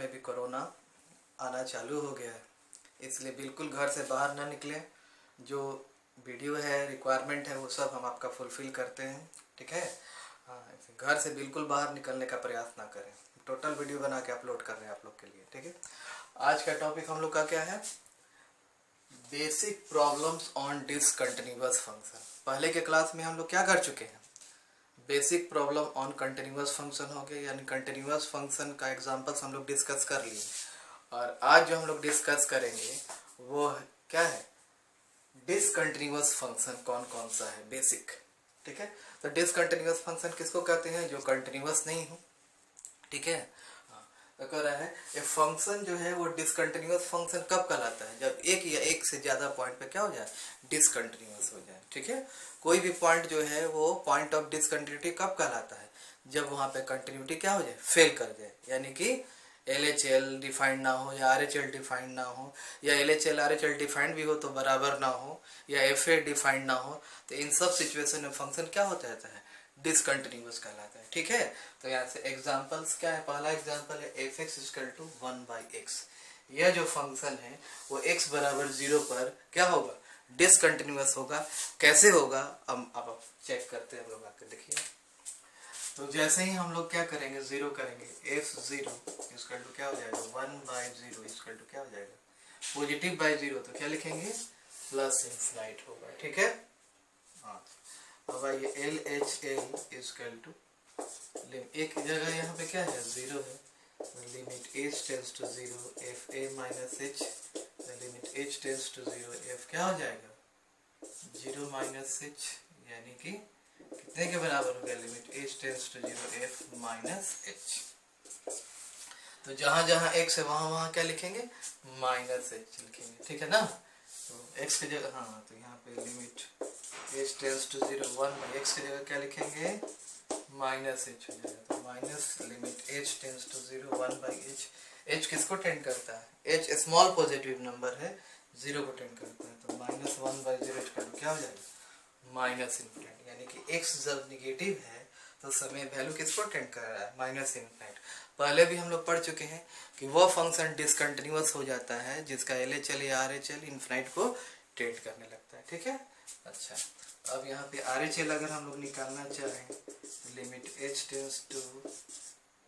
में भी कोरोना आना चालू हो गया है, इसलिए बिल्कुल घर से बाहर ना निकलें। जो वीडियो है, रिक्वायरमेंट है, वो सब हम आपका फुलफ़िल करते हैं, ठीक है। हाँ, घर से बिल्कुल बाहर निकलने का प्रयास ना करें। टोटल वीडियो बना के अपलोड कर रहे हैं आप लोग के लिए, ठीक है। आज का टॉपिक हम लोग का क्या है? Basic problems on discontinuous function. पहले के क्लास में हम लोग क्या कर चुके हैं? Basic problem on continuous function हो गए, यानी कंटिन्यूअस फंक्शन का एग्जांपल्स हम लोग डिस्कस कर लिए। और आज जो हम लोग डिस्कस करेंगे वो क्या है? डिसकंटिन्यूअस फंक्शन कौन कौन सा है, बेसिक, ठीक है। तो डिसकंटिन्यूअस फंक्शन किसको कहते हैं? जो कंटिन्यूअस नहीं हो, ठीक है। तो कह रहा है ये फंक्शन जो है वो डिसकंटिन्यूअस फंक्शन कब कहलाता है? जब एक या एक से ज्यादा पॉइंट पे क्या हो जाए? डिसकंटिन्यूअस हो जाए, ठीक है। कोई भी पॉइंट जो है वो पॉइंट ऑफ डिसकंटिन्यूटी कब कहलाता है? जब वहां पे कंटिन्यूटी क्या हो जाए? फेल कर जाए, यानी कि LHL डिफाइंड ना हो या RHL डिफाइंड ना हो, या LHL RHL डिफाइंड भी हो तो बराबर ना हो, या FA डिफाइंड ना हो, तो इन सब सिचुएशन में फंक्शन क्या होता है? डिसकंटिन्यूअस कहलाता है, ठीक है। तो यहाँ से एग्जांपल्स क्या है? पहला एग्जांपल है fx = 1/x। यह जो फंक्शन है वो x बराबर 0 पर क्या होगा? डिसकंटिन्यूअस होगा। कैसे होगा अब चेक करते हैं हम लोग, आकर देखिए। तो जैसे ही हम लोग क्या करेंगे, जीरो करेंगे, f0 क्या हो जाएगा? 1/0 क्या हो जाएगा? पॉजिटिव बाई 0 तो क्या लिखेंगे? प्लस इन्फिनाइट होगा, ठीक है। हाँ, अब आइए LHL एक जगह यहाँ पे क्या है? 0 है, limit h tends to 0 fa minus h, limit h tends to 0 f क्या हो जाएगा? 0 माइनस h, यानी कि कितने के बराबर हो गया? Limit h tends to 0 f minus h। तो जहां जहां x है वहां वहां क्या लिखेंगे? माइनस h लिखेंगे, ठीक है ना। तो x की जगह, हाँ, तो यहाँ पे limit h tends to 0 1/x की जगह क्या लिखेंगे? माइनस h हो जाएगा। तो minus limit h tends to 0 1/h। h किसको टेंड करता है? h स्मॉल पॉजिटिव नंबर है, 0 को टेंड करता है। तो माइनस 1/0 क्या हो जाएगा? माइनस इन्फिनिट, यानी कि x जब निगेटिव है तो समय वैल्यू किसको टेंड कर रहा है? Minus infinite. पहले भी हम लोग पढ़ चुके हैं कि वो फंक्शन डिसकंटिन्यूअस हो जाता है जिसका LHL या RHL इन्फिनिट को टेंड करने लगता है, ठीक है। अच्छा, अब यहाँ पे RHL अगर हम लोग निकालना चाहें, limit h tends to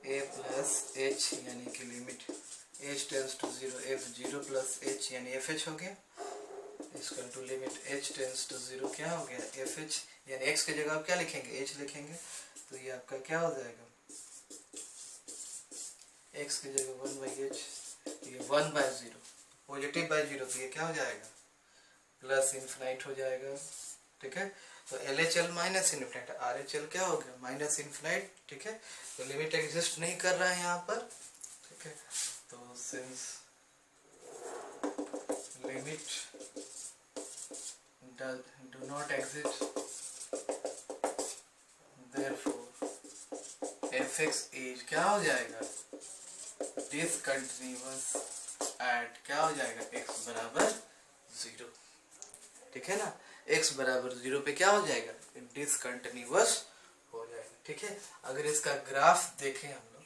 a plus h, यानी कि limit h tends to 0 f 0 plus h, यानी fh हो गया, is equal to limit h tends to 0 क्या हो गया? fh, यानी x की जगह आप क्या लिखेंगे? h लिखेंगे। तो ये आपका क्या हो जाएगा? x की जगह 1/h, ये 1/0, पॉजिटिव बाई 0, तो ये क्या हो जाएगा? प्लस इन्फिनाइट हो जाएगा, ठीक है। तो LHL माइनस इन्फिनाइट, RHL क्या हो गया? माइनस इन्फिनाइट, ठीक है। तो लिमिट एग्जिस्ट नहीं कर रहा है यहाँ पर, ठीक है। तो since limit do not exist, therefore fx is क्या हो जाएगा? डिसकंटिन्यूअस एट क्या हो जाएगा? x बराबर 0, ठीक है ना। x बराबर 0 पे क्या हो जाएगा? डिसकंटिन्यूअस हो जाएगा, ठीक है। अगर इसका ग्राफ देखें हम लोग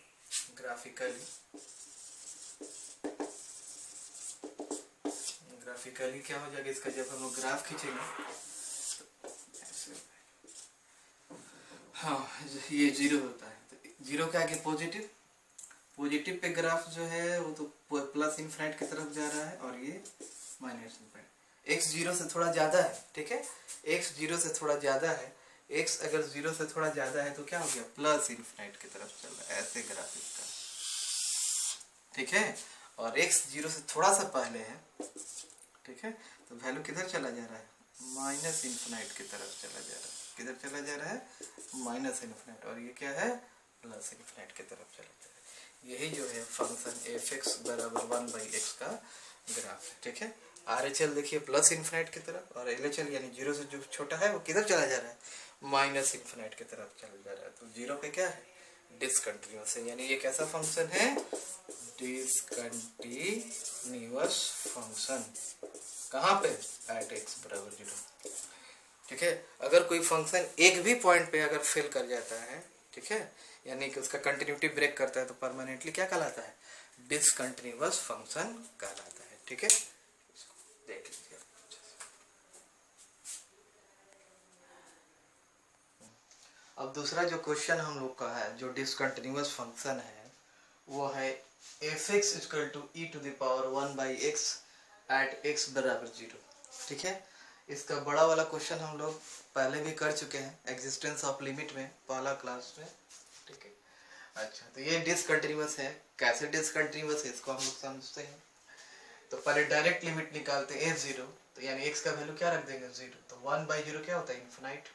ग्राफिकली क्या हो जाएगा इसका? जब हम लोग ग्राफ खींचेंगे, हाँ, ये 0 होता है, तो 0 के आगे पॉजिटिव पे ग्राफ जो है वो तो प्लस इन्फिनिट की तरफ जा रहा है, और ये माइनस इन्फिनिट। x 0 से थोड़ा ज्यादा है, ठीक है। x 0 से थोड़ा ज्यादा है, x अगर 0 से थोड़ा ज्यादा है तो क्या हो गया? प्लस इन्फिनिट की तरफ चल रहा है, ऐसे ग्राफ इसका, ठीक है। और x 0 से थोड़ा सा पहले है, ठीक है, तो वैल्यू किधर चला जा रहा है? माइनस इन्फिनिट की तरफ चला जा रहा है। किधर चला जा रहा है? माइनस इन्फिनिट, और ये क्या है? प्लस इन्फिनिट की तरफ चला जा रहा है। यही जो है फंक्शन fx बराबर 1/x का ग्राफ है, ठीक है। RHL देखिए प्लस इन्फिनिट की तरफ, और LHL यानी 0 से जो छोटा है वो किधर चला जा रहा है? माइनस इन्फिनिट की तरफ चला जा रहा है। तो 0 पे क्या है? डिसकंटिन्यूअस है, यानी ये कैसा फंक्शन है? Discontinuous function. कहाँ पे? एट x बराबर 0, ठीक है। अगर कोई फंक्शन एक भी पॉइंट पे अगर फेल कर जाता है, ठीक है, यानी कि उसका कंटिन्यूटी ब्रेक करता है, तो परमानेंटली क्या कहलाता है? डिसकंटिन्यूअस फंक्शन कहलाता है। ठीक है, देख लीजिए। अब दूसरा जो क्वेश्चन हम लोग का है जो डिसकंटिन्यूअस फंक्शन है वो है F X equal to E to the power 1/x at x बराबर 0। ठीक है, इसका बड़ा वाला क्वेश्चन हम लोग पहले भी कर चुके हैं एग्जिस्टेंस ऑफ लिमिट में, पहला क्लास में। ठीक है, अच्छा तो ये डिसकंटिन्यूअस है। कैसे डिसकंटिन्यूअस है इसको हम लोग समझते हैं। तो पहले डायरेक्ट लिमिट निकालते हैं f0, तो यानी x का वैल्यू क्या रख देंगे 0, तो 1/0 क्या होता है इन्फिनाइट।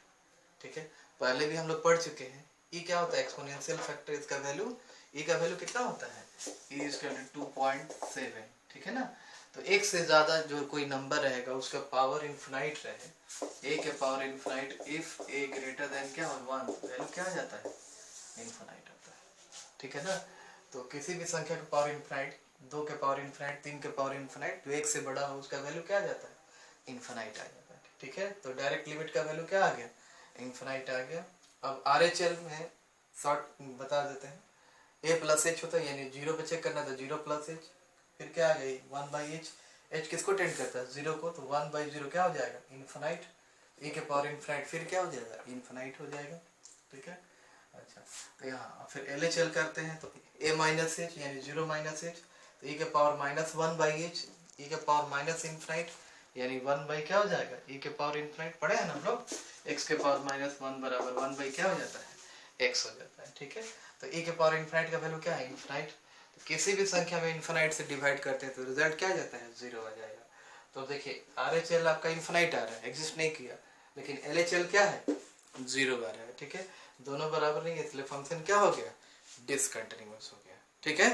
ठीक है, पहले भी हम लोग पढ़ चुके हैं e क्या होता है एक्सपोनेंशियल फैक्टर, इसका वैल्यू e का वैल्यू कितना होता है e = 2.7। ठीक है ना, तो एक से ज्यादा जो कोई नंबर रहेगा उसका पावर इन्फिनाइट रहे, a के power infinite if a greater than क्या हो 1, वैल्यू क्या आ जाता है इन्फिनाइट आता है। ठीक है ना, तो किसी भी संख्या का पावर इन्फिनाइट, 2 के पावर इन्फिनाइट, 3 के पावर इन्फिनाइट, जो 1 से बड़ा हो उसका वैल्यू क्या आ जाता है इन्फिनाइट आ जाता है। ठीक है, तो डायरेक्ट लिमिट का वैल्यू क्या आ गया इन्फिनाइट आ गया। अब RHL में शॉर्ट बता देते हैं, a + h होता है यानी 0 पे चेक करना था 0 + h, फिर क्या आ गई 1/h, h किसको टेंड करता है 0 को, तो 1/0 क्या हो जाएगा इन्फिनाइट, e के पावर इन्फिनाइट फिर क्या हो जाएगा इन्फिनाइट हो जाएगा। ठीक है, अच्छा तो यहाँ फिर LHL करते हैं तो a - h यानी 0 - h, तो e के पावर -1/h, e के पावर माइनस इन्फिनाइट यानी 1 क्या हो जाएगा e के पावर इन्फिनाइट, पढ़े हैं ना हम लोग, x के पावर -1 बराबर 1 क्या हो जाता है x हो जाता है। ठीक है, तो e के पावर इन्फिनाइट का वैल्यू क्या है इन्फिनाइट, तो किसी भी संख्या में इन्फिनाइट से डिवाइड करते हैं तो रिजल्ट क्या आ जाता है 0 आ जाएगा। तो देखिए RHL आपका इन्फिनाइट आ रहा है, एग्जिस्ट नहीं किया, लेकिन LHL क्या है 0 आ रहा है। ठीक है, दोनों बराबर नहीं है इसलिए फंक्शन क्या हो गया डिसकंटिन्यूअस हो गया। ठीक है,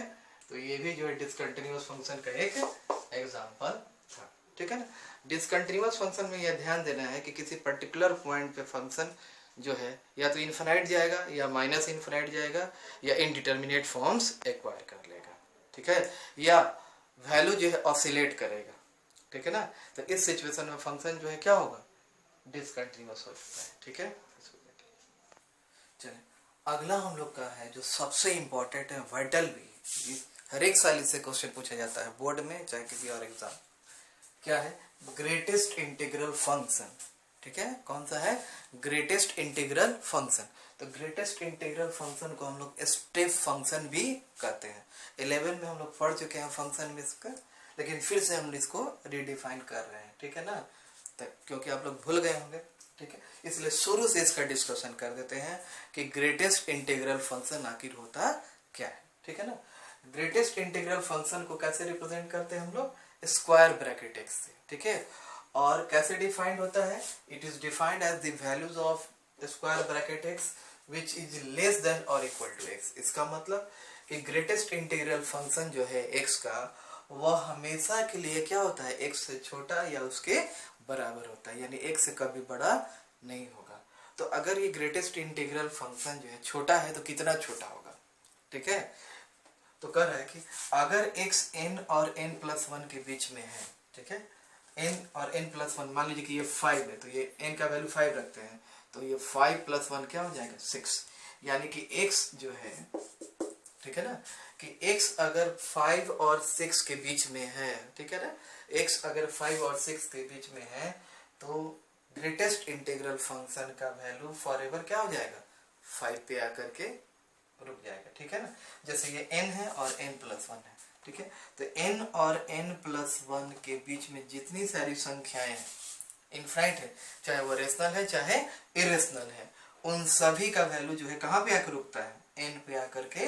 तो ये भी जो है डिसकंटिन्यूअस फंक्शन का एक एग्जांपल था। ठीक है ना, डिसकंटिन्यूअस फंक्शन में यह ध्यान देना है कि किसी पर्टिकुलर पॉइंट पे फंक्शन जो है या तो इन्फिनाइट जाएगा या माइनस इन्फिनाइट जाएगा या इनडिटर्मिनेट फॉर्म्स एक्वायर कर लेगा। ठीक है, या वैल्यू जो है ऑसिलेट करेगा। ठीक है ना, तो इस सिचुएशन में फंक्शन जो है क्या होगा डिसकंटिन्यूअस हो जाता है। ठीक है, चलिए अगला हम लोग का है जो सबसे इम्पोर्टेंट है, वाइटल भी, हर एक साल इससे क्वेश्चन पूछा जाता है बोर्ड में चाहे किसी और एग्जाम, क्या है ग्रेटेस्ट इंटीग्रल फंक्शन। ठीक है, कौन सा है ग्रेटेस्ट इंटीग्रल फंक्शन। तो ग्रेटेस्ट इंटीग्रल फंक्शन को हम लोग स्टेप फंक्शन भी कहते हैं। 11 में हम लोग पढ़ चुके हैं फंक्शन में इसका, लेकिन फिर से हम इसको रिडिफाइन कर रहे हैं। ठीक है ना, क्योंकि आप लोग भूल गए होंगे। ठीक है, इसलिए शुरू से इसका डिस्कशन कर देते हैं कि ग्रेटेस्ट इंटीग्रल फंक्शन आखिर होता क्या है। ठीक है ना, ग्रेटेस्ट इंटीग्रल फंक्शन को कैसे रिप्रेजेंट करते हैं हम लोग स्क्वायर ब्रैकेट x से। ठीक है, और कैसे डिफाइंड होता है, it is defined as the values of square bracket x which is less than और इक्वल टू x। इसका मतलब कि ग्रेटेस्ट इंटीग्रल फंक्शन जो है x का वह हमेशा के लिए क्या होता है x से छोटा या उसके बराबर होता है, यानी x से कभी बड़ा नहीं होगा। तो अगर ये ग्रेटेस्ट इंटीग्रल फंक्शन जो है छोटा है तो कितना छोटा होगा। ठीक है, तो कह रहा है कि अगर x n और n+1 के बीच में है, ठीक है, n और n+1 मान लीजिए कि ये 5 है तो ये n का वैल्यू 5 रखते हैं, तो ये 5 + 1 क्या हो जाएगा 6, यानी कि x जो है, ठीक है ना, कि x अगर 5 और 6 के बीच में है, ठीक है ना, x अगर 5 और 6 के बीच में है तो ग्रेटेस्ट इंटीग्रल फंक्शन का वैल्यू फॉरएवर क्या हो जाएगा 5 पे आकर के रुक जाएगा। ठीक है ना, जैसे ये n है और n+1 है। ठीक है, तो n और n+1 के बीच में जितनी सारी संख्याएं इनफाइनाइट है, चाहे वो रेशनल है चाहे इरेशनल है, उन सभी का वैल्यू जो है कहाँ पे आकर रुकता है n पे आकर के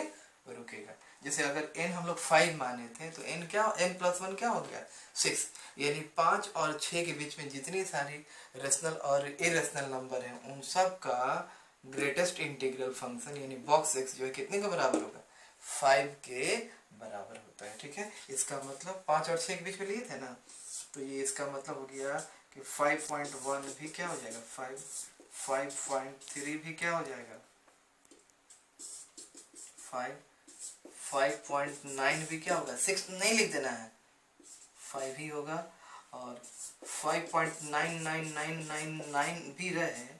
रुकेगा। जैसे अगर n हम लोग 5 माने थे तो n क्या n+1 क्या हो गया 6, यानी 5 और 6 के बीच में जितनी सारी रेशनल और इरेशनल नंबर हैं उन सब का ग्रेटेस्ट इंटीग्रल फंक्शन यानी बॉक्स x जो है कितने के बराबर होगा 5 के बराबर होता है। ठीक है, इसका मतलब 5 और 6 के बीच में लिए थे ना, तो ये इसका मतलब हो गया कि 5.1 भी क्या हो जाएगा 5.3 भी क्या हो जाएगा 5.9 भी क्या होगा 6 नहीं लिख देना है 5 ही होगा, और 5.99999 भी रहे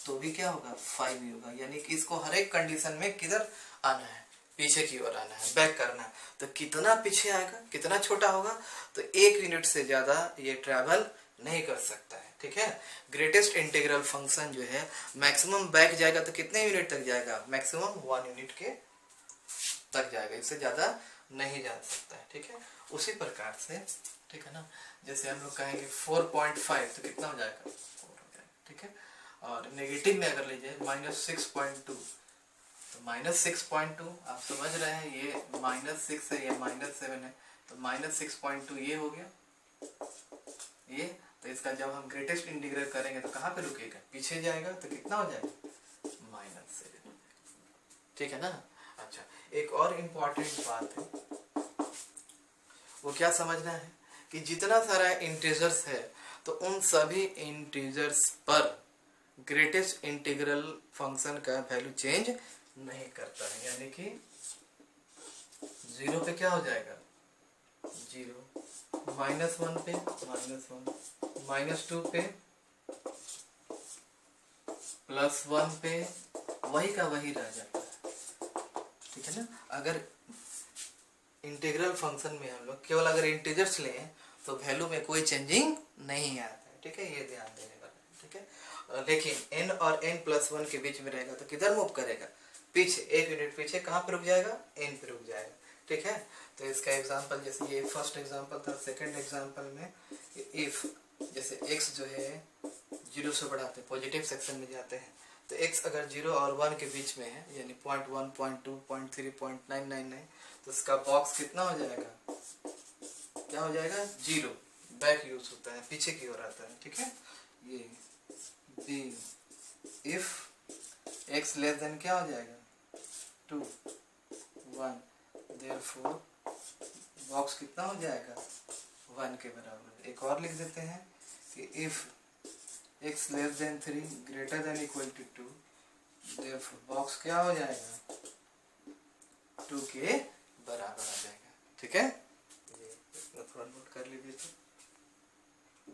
तो भी क्या होगा 5 ही होगा, यानी कि इसको हर एक कंडीशन में किधर आना है पीछे की ओर आना है, बैक करना है। तो कितना पीछे आएगा, कितना छोटा होगा, तो 1 यूनिट से ज्यादा ये ट्रैवल नहीं कर सकता है, ठीक है। ग्रेटेस्ट इंटीग्रल फंक्शन जो है मैक्सिमम बैक जाएगा तो कितने यूनिट तक जाएगा, मैक्सिमम 1 यूनिट के तक जाएगा, इससे ज्यादा नहीं जा सकता है, ठीक है। उसी प्रकार से, ठीक है ना, जैसे हम लोग कहेंगे 4.5 तो कितना हो जाएगा, 4 हो जाएगा, ठीक है। और नेगेटिव में अगर लीजिए -6.2, तो -6.2 आप समझ रहे हैं, ये -6 है, ये -7 है, तो -6.2 ये हो गया, ये तो इसका जब हम ग्रेटेस्ट इंटीग्रल करेंगे तो कहाँ पे रुकेगा, पीछे जाएगा, तो कितना हो जाएगा, -7, ठीक है ना। अच्छा, एक और इम्पोर्टेंट बात है, वो क्या समझना है कि जितना सारा इंटीजर्स है तो उन सभी इंटीजर्स पर ग्रेटेस्ट इंटीग्रल फंक्शन का वैल्यू चेंज नहीं करता है, यानी कि 0 पे क्या हो जाएगा, 0, -1 पे -1, -2 पे +1 पे वही का वही रह जाता है, ठीक है ना। अगर इंटीग्रल फंक्शन में हम लोग केवल अगर इंटीजर्स लें तो वैल्यू में कोई चेंजिंग नहीं आता है, ठीक है, ये ध्यान देने वाला है, ठीक है। लेकिन n और n+1 के बीच में रहेगा तो किधर मूव करेगा, पीछे 1 यूनिट पीछे, कहाँ पे रुक जाएगा, n पे रुक जाएगा, ठीक है। तो इसका एग्जांपल, जैसे ये फर्स्ट एग्जांपल था, सेकंड एग्जांपल में इफ जैसे x जो है 0 से बढ़ाते हैं, पॉजिटिव सेक्शन में जाते हैं, तो x अगर 0 और 1 के बीच में है, यानी 0.1, 0.2, 0.3, 0.999, तो इसका बॉक्स कितना हो जाएगा, क्या हो जाएगा, 0, बैक यूज होता है, पीछे की ओर आता है, ठीक है। ये B if x less than क्या हो जाएगा, 2, 1, देयरफॉर बॉक्स कितना हो जाएगा, 1 के बराबर। एक और लिख देते हैं कि if x less than 3 greater than equal to 2, therefore box क्या हो जाएगा, 2 के बराबर आ जाएगा, ठीक है। ये थोड़ा नोट कर लीजिए। तो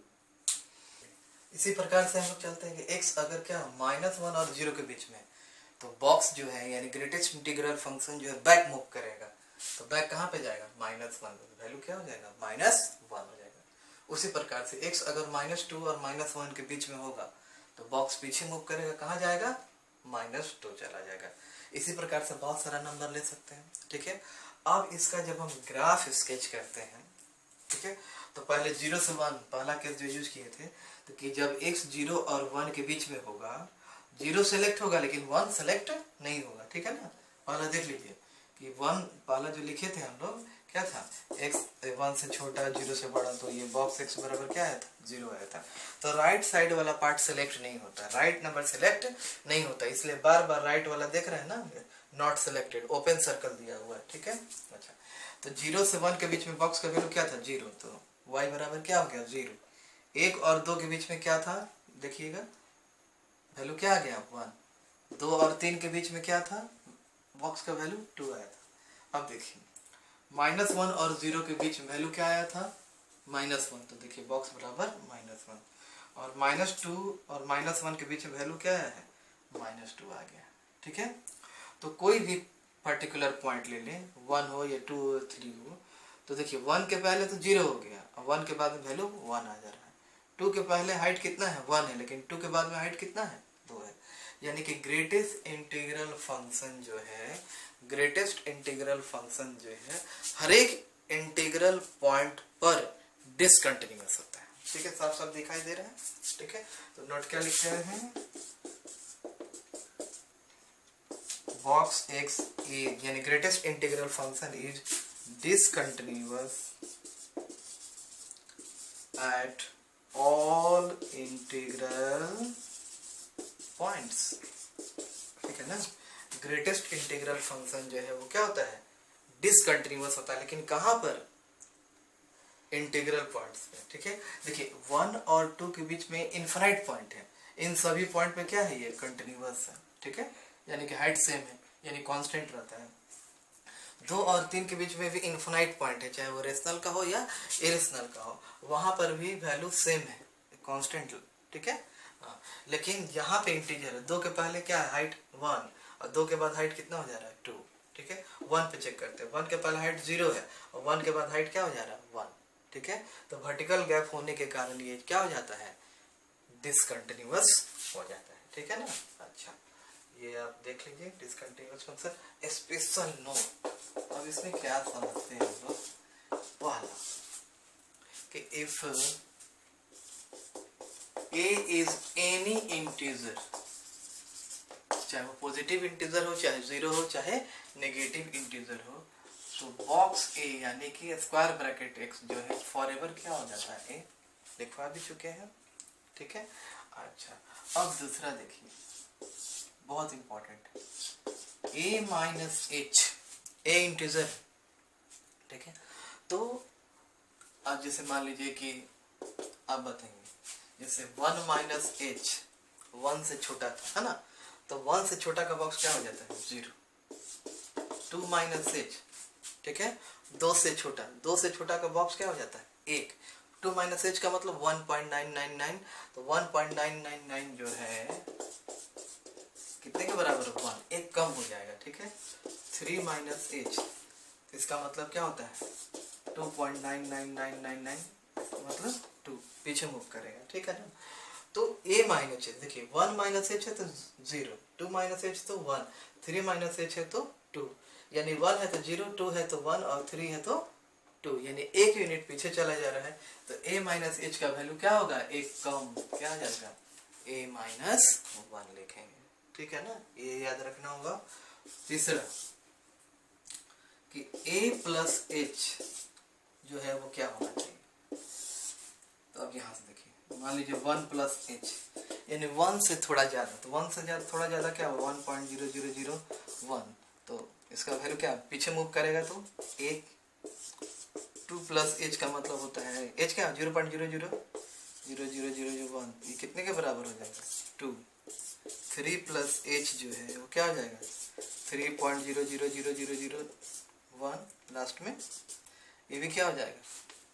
इसी प्रकार से हम लोग चलते हैं कि x अगर क्या -1 और 0 के बीच में, तो बॉक्स जो है यानी ग्रेटेस्ट इंटीग्रल फंक्शन जो है बैक मूव करेगा, तो बैक कहाँ पे जाएगा, -1, वैल्यू क्या हो जाएगा, -1 हो जाएगा। उसी प्रकार से x अगर -2 और -1 के बीच में होगा तो बॉक्स पीछे मूव करेगा, कहाँ जाएगा, -2 चला जाएगा। इसी प्रकार से बहुत सारा नंबर ले सकते हैं, ठीक है। अब इसका जब हम ग्राफ स्केच करते हैं, ठीक है, तो पहले 0 से 1 पहला केस जो यूज किए थे, तो कि जब x 0 और 1 के बीच में होगा, 0 सेलेक्ट होगा लेकिन 1 सेलेक्ट नहीं होगा, ठीक है ना। पहला देख लीजिए कि 1 पहला जो लिखे थे हम लोग, क्या था, x 1 से छोटा 0 से बड़ा, तो ये बॉक्स x बराबर क्या आया था, 0 आया था। तो राइट साइड वाला पार्ट सेलेक्ट नहीं होता, राइट नंबर सेलेक्ट नहीं होता, इसलिए बार बार राइट वाला देख रहे हैं ना, नॉट सेलेक्टेड, ओपन सर्कल दिया हुआ है, ठीक है। अच्छा, तो 0 से 1 के बीच में बॉक्स का वैल्यू क्या था, 0, तो y बराबर क्या हो गया, 0। 1 और 2 के बीच में क्या था, देखिएगा वैल्यू क्या आ गया, 1। 2 और 3 के बीच में क्या था, बॉक्स का वैल्यू 2 आया था। अब देखिए -1 और 0 के बीच में वैल्यू क्या आया था, -1, तो देखिए बॉक्स बराबर -1, और -2 और -1 के बीच में वैल्यू क्या आया है, -2 आ गया, ठीक है। तो कोई भी पर्टिकुलर पॉइंट ले लें, 1 हो या 2 हो 3 हो, तो देखिए 1 के पहले तो 0 हो गया, और 1 के बाद में वैल्यू 1 आ जा रहा है। 2 के पहले हाइट कितना है, 1 है, लेकिन 2 के बाद में हाइट कितना है, 2 है। यानी कि ग्रेटेस्ट इंटीग्रल फंक्शन जो है, ग्रेटेस्ट इंटीग्रल फंक्शन जो है हर एक इंटीग्रल पॉइंट पर डिसकंटिन्यूअस होता है, ठीक है। साफ साफ दिखाई दे रहा है, ठीक है। तो नोट क्या लिख रहे हैं, बॉक्स x is यानी greatest integral function is discontinuous at all integral points, ठीक है ना। ग्रेटेस्ट इंटीग्रल फंक्शन जो है वो क्या होता है, डिसकंटिन्यूअस होता है, लेकिन कहां पर, इंटीग्रल पॉइंट्स पे, ठीक है। देखिए 1 और 2 के बीच में इनफाइनाइट पॉइंट है, इन सभी पॉइंट पे क्या है, ये कंटिन्यूअस है, ठीक है, यानी कि हाइट सेम है, यानी कांस्टेंट रहता है। 2 और 3 के बीच में भी इनफाइनाइट पॉइंट है, चाहे वो रेशनल का हो या इरेशनल का हो, वहां पर भी वैल्यू सेम है, कांस्टेंट, ठीक है। हाँ, लेकिन यहाँ पे इंटीजर है, 2 के पहले क्या है, हाइट 1, और 2 के बाद हाइट कितना हो जा रहा है, 2, ठीक है, 1 पे चेक करते हैं। 1 के पहले हाइट 0 है और 1 के बाद हाइट क्या हो जा रहा है 1, ठीक है। तो वर्टिकल गैप होने के कारण ये क्या हो जाता है, डिसकंटिन्यूअस हो जाता है, ठीक है ना। अच्छा, ये आप देख लीजिए डिसकंटिन्यूअस फंक्शन स्पेशल नोट। अब इसमें क्या समझते हैं हम लोग, पहला कि if a is any integer, चाहे वो पॉजिटिव इंटीजर हो, चाहे 0 हो, चाहे नेगेटिव इंटीजर हो, तो बॉक्स ए यानी कि स्क्वायर ब्रैकेट x जो है फॉरएवर क्या हो जाता है ए, लिखवा भी चुके हैं, ठीक है। अच्छा, अब दूसरा देखिए, बहुत important, a minus H, a integer, ठीक है। तो अब जैसे मान लीजिए कि आप बताएंगे जैसे 1 माइनस एच 1 से छोटा था, है ना, तो 1 से छोटा का बॉक्स क्या हो जाता है 0। 2 माइनस एच, ठीक है, 2 से छोटा का बॉक्स क्या हो जाता है 1। 2 माइनस एच का मतलब 1.999, तो 1.999 जो है कितने के बराबर है 1, एक कम हो जाएगा, ठीक है। 3 माइनस एच, इसका मतलब क्या होता है 2.99999, मतलब 2 पीछे मूव करेगा, ठीक है ना। तो a माइनस एच, देखिए 1 माइनस एच है तो 0, 2 माइनस एच तो 1, 3 माइनस एच है तो 2, यानी 1 है तो 0, 2 है तो 1 और 3 है तो 2, यानी एक यूनिट पीछे चला जा रहा है। तो a माइनस एच का वैल्यू क्या होगा, एक कम, क्या आ जाएगा a माइनस 1 लिखेंगे, ठीक है ना, ये याद रखना होगा। तीसरा कि a प्लस एच जो है वो क्या होना चाहिए, तो अब यहाँ से देखिए, मान लीजिए 1 प्लस एच यानी 1 से थोड़ा ज्यादा, तो 1 से ज्यादा थोड़ा ज्यादा क्या होगा 1.0001, तो इसका वैल्यू क्या पीछे मूव करेगा तो 1। 2 प्लस एच का मतलब होता है एच क्या 0.000001, ये कितने के बराबर हो जाएगा 2। 3 प्लस एच जो है वो क्या हो जाएगा 3.000001, लास्ट में ये भी क्या हो जाएगा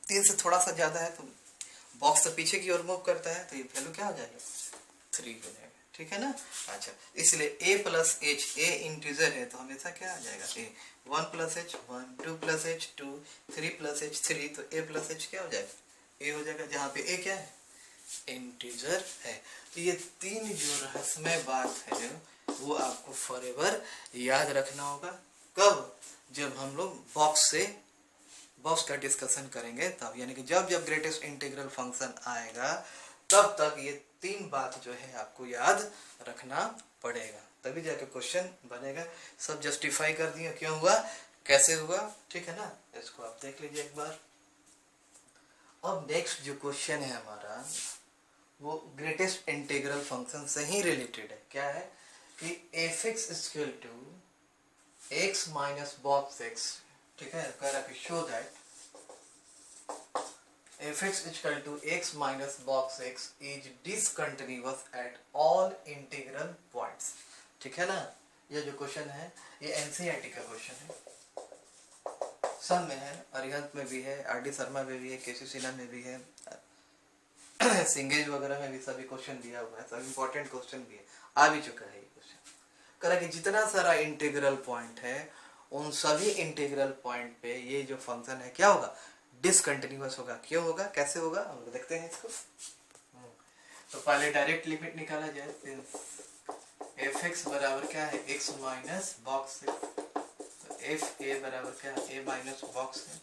3 से थोड़ा सा ज्यादा है तो बॉक्स तो पीछे की ओर मूव करता है, तो ये वैल्यू क्या हो जाएगा 3 हो जाएगा, ठीक है ना। अच्छा, इसलिए a plus H, a integer है तो हमेशा क्या आ जाएगा a, 1 plus H 1, 2 plus H 2, 3 plus H 3, तो a प्लस एच क्या हो जाएगा a हो जाएगा, जहाँ पे a क्या है इंटीजर है। तो ये 3 जो रहस्यमय बात है वो आपको फॉरएवर याद रखना होगा। कब, जब हम लोग बॉक्स का डिस्कशन करेंगे तब, यानी कि जब जब ग्रेटेस्ट इंटीग्रल फंक्शन आएगा तब तक ये 3 बात जो है आपको याद रखना पड़ेगा, तभी जाके क्वेश्चन बनेगा। सब जस्टिफाई कर दिया क्यों हुआ, कैसे हुआ, ठीक है ना, इसको आप देख लीजिए एक बार। अब नेक्स्ट जो क्वेश्चन है हमारा वो ग्रेटेस्ट इंटीग्रल फंक्शन से ही रिलेटेड है। क्या है कि f(x) = x minus box x, ठीक है, कह रहा कि show that f(x) = x minus box x is discontinuous at all integral points, ठीक है ना। ये जो क्वेश्चन है ये एनसीईआरटी का क्वेश्चन है, सब में है, अरिहंत में भी है, आर डी शर्मा में भी है, केसी सिन्हा में भी है, सिंगेज वगैरह में भी सभी क्वेश्चन दिया हुआ है, सब इंपॉर्टेंट क्वेश्चन भी है, आ भी चुका है ये क्वेश्चन। करा कि जितना सारा इंटीग्रल पॉइंट है उन सभी इंटीग्रल पॉइंट पे ये जो फंक्शन है क्या होगा डिसकंटिन्यूअस होगा। क्यों होगा, कैसे होगा, हम लोग देखते हैं इसको। तो पहले डायरेक्ट लिमिट निकाला जाए, f(x) बराबर क्या है x माइनस बॉक्स है, तो f(a) बराबर क्या है a माइनस बॉक्स है।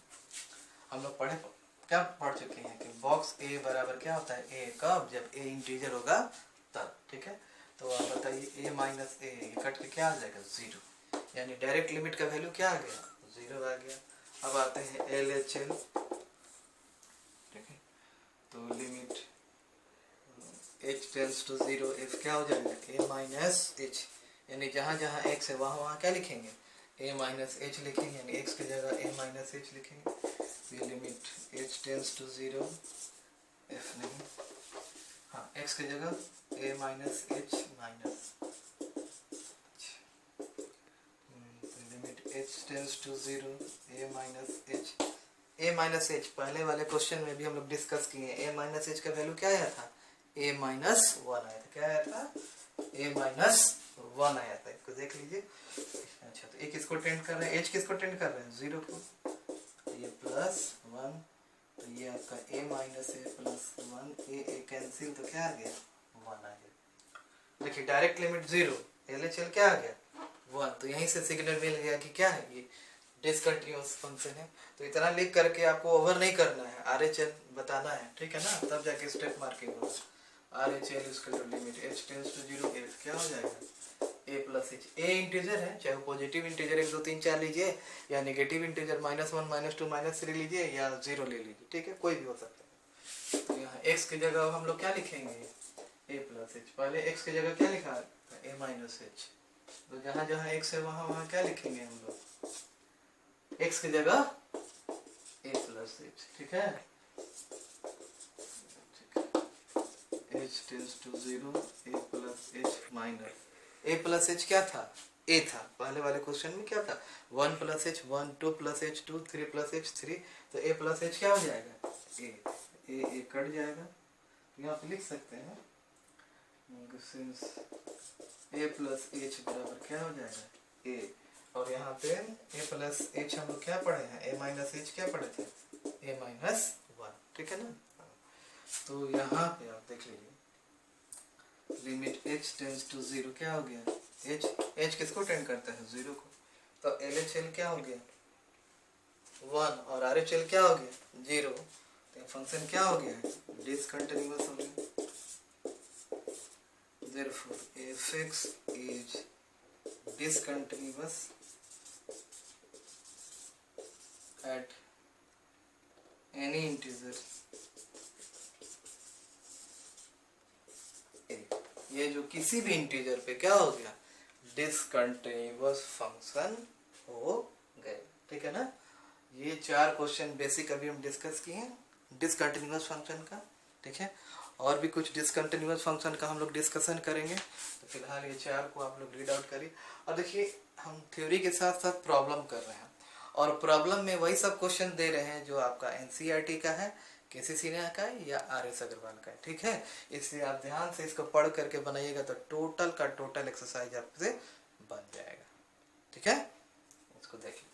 हम लोग क्या पढ़ चुके हैं कि बॉक्स a बराबर क्या होता है a, कब, जब a इंटीजर होगा तब, ठीक है। तो आप बताइए a माइनस a कट के क्या आ जाएगा 0, यानी डायरेक्ट लिमिट का वैल्यू क्या आ गया 0 आ गया। अब आते हैं LHL, ठीक है, तो limit h tends to 0, f क्या हो जाएगा a माइनस h, यानी जहाँ जहाँ x है वहाँ वहाँ क्या लिखेंगे a माइनस h लिखेंगे, यानी x की जगह a माइनस h लिखेंगे। ये limit h tends to 0, f नहीं, हाँ x की जगह a minus h minus, limit h tends to 0 a minus h, a minus h पहले वाले क्वेश्चन में भी हम लोग डिस्कस किए, a माइनस h का वैल्यू क्या आया था a माइनस 1 आया था, क्या आया था a माइनस 1 आया था, इसको देख लीजिए। अच्छा तो a किसको टेंड कर रहे हैं, h किसको टेंड कर रहे हैं, 0 को, तो ये प्लस 1, तो ये आपका a minus a plus 1, a cancel, तो क्या आ गया 1 आ गया। देखिए डायरेक्ट लिमिट 0, LHL क्या आ गया 1, तो यहीं से सिग्नल मिल गया कि क्या है ये डिसकंटिन्यूअस फंक्शन है। तो इतना लिख करके आपको ओवर नहीं करना है, RHL बताना है, ठीक है ना, तब जाके स्टेप मार्किंग होगा। RHL इसका जो लिमिट h टेंड्स टू 0 क्या हो जाएगा a plus h, a integer है, चाहे वो पॉजिटिव इंटीजर 1 2 3 4 लीजिए या नेगेटिव इंटीजर -1 -2 -3 लीजिए या 0 ले लीजिए, ठीक है, कोई भी हो सकता है। तो यहाँ x की जगह हम लोग क्या लिखेंगे a प्लस h, पहले x की जगह क्या लिखा a माइनस h, तो जहाँ जहाँ x है वहाँ वहाँ क्या लिखेंगे हम लोग x की जगह a प्लस h, ठीक है, h tends to 0 a plus h minus a plus h क्या था a था, पहले वाले क्वेश्चन में क्या था 1 plus h 1, 2 plus h 2, 3 plus h 3, तो a प्लस h क्या हो जाएगा a कट जाएगा, यहाँ पे लिख सकते हैं सिंस a प्लस h बराबर क्या हो जाएगा a, और यहाँ पे a प्लस h हम लोग क्या पढ़े हैं a माइनस h क्या पढ़े थे a माइनस 1, ठीक है ना। तो यहाँ पे आप देख लीजिए लिमिट h टेंड्स टू 0 क्या हो गया h किसको टेंड करता है 0 को, तो LHL क्या हो गया 1 और RHL क्या हो गया 0, तो फंक्शन क्या हो गया डिसकंटिन्यूअस हो गया। Therefore fx is discontinuous at any integer ये जो किसी भी इंटीजर पे क्या हो गया डिसकंटिन्यूअस फंक्शन हो गए, ठीक है ना। ये 4 क्वेश्चन बेसिक अभी हम डिस्कस किए हैं डिसकंटिन्यूअस फंक्शन का, ठीक है, और भी कुछ डिसकंटिन्यूअस फंक्शन का हम लोग डिस्कशन करेंगे। तो फिलहाल ये 4 को आप लोग रीड आउट करिए, और देखिए हम थ्योरी के साथ साथ प्रॉब्लम कर रहे हैं, और प्रॉब्लम में वही सब क्वेश्चन दे रहे हैं जो आपका NCERT का है, KCC का है या RS अग्रवाल का है, ठीक है। इसलिए आप ध्यान से इसको पढ़ करके बनाइएगा तो टोटल का टोटल एक्सरसाइज आपसे बन जाएगा, ठीक है, इसको देखिए।